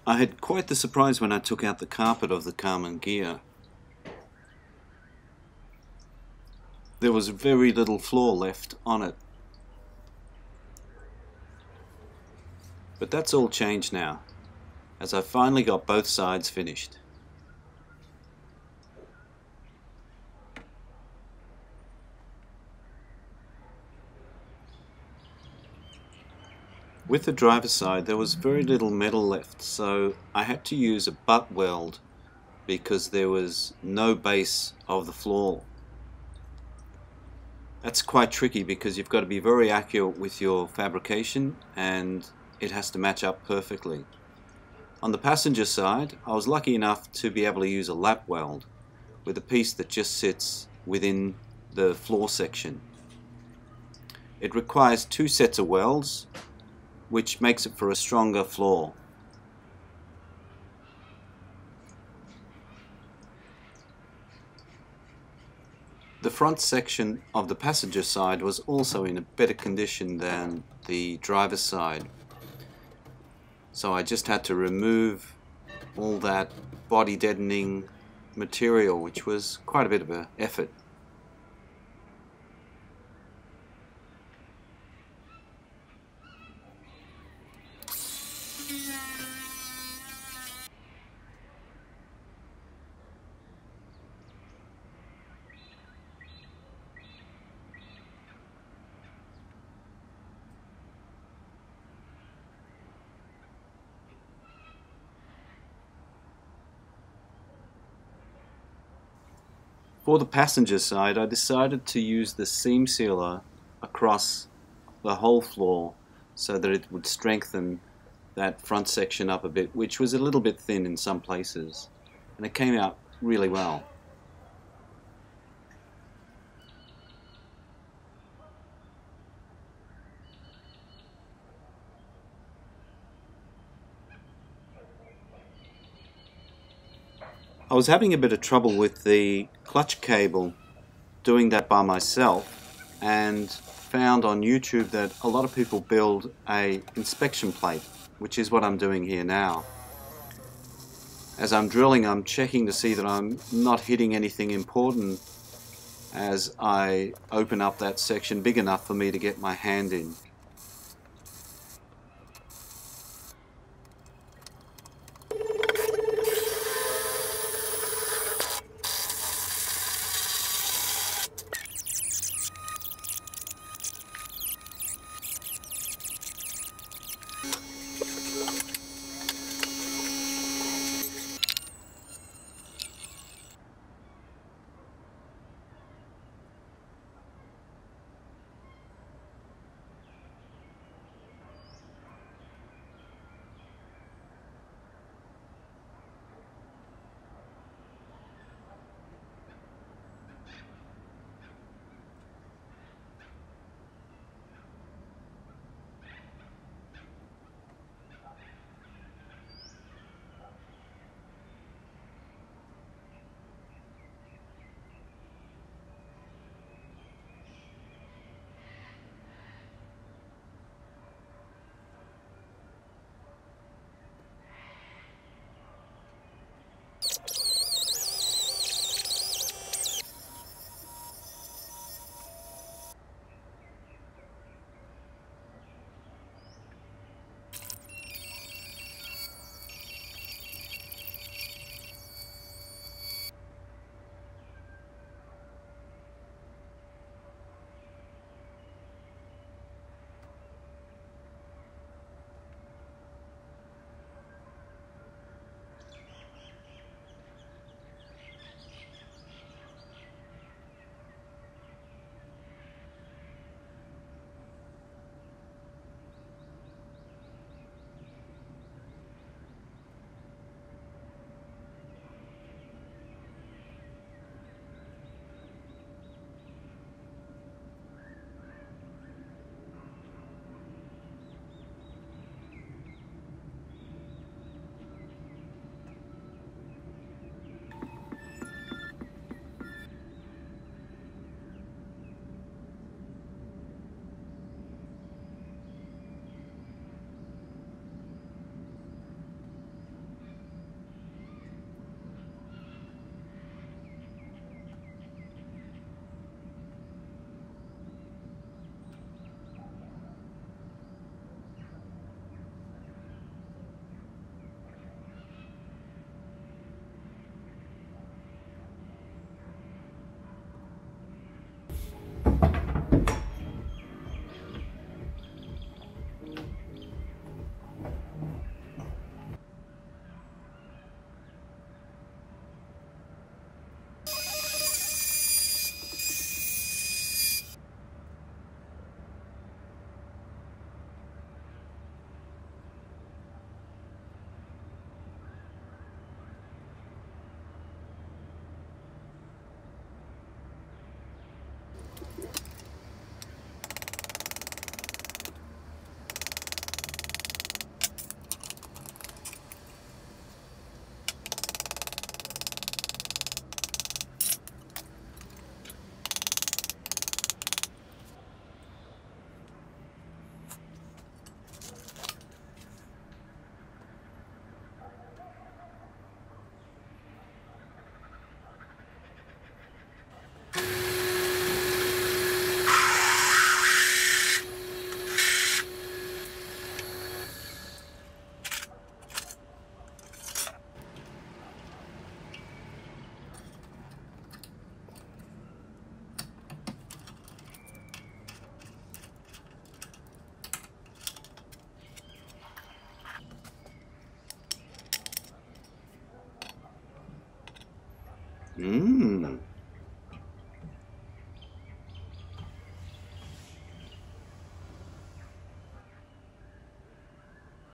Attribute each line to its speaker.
Speaker 1: I had quite the surprise when I took out the carpet of the Karmann Ghia. There was very little floor left on it. But that's all changed now, as I finally got both sides finished. With the driver's side there was very little metal left, so I had to use a butt weld because there was no base of the floor. That's quite tricky because you've got to be very accurate with your fabrication and it has to match up perfectly. On the passenger side, I was lucky enough to be able to use a lap weld with a piece that just sits within the floor section. It requires 2 sets of welds, which makes it for a stronger floor. The front section of the passenger side was also in a better condition than the driver's side. So I just had to remove all that body deadening material, which was quite a bit of an effort. For the passenger side, I decided to use the seam sealer across the whole floor so that it would strengthen that front section up a bit, which was a little bit thin in some places, and it came out really well. I was having a bit of trouble with the clutch cable doing that by myself, and found on YouTube that a lot of people build a inspection plate, which is what I'm doing here now. As I'm drilling, I'm checking to see that I'm not hitting anything important as I open up that section big enough for me to get my hand in. Mmm.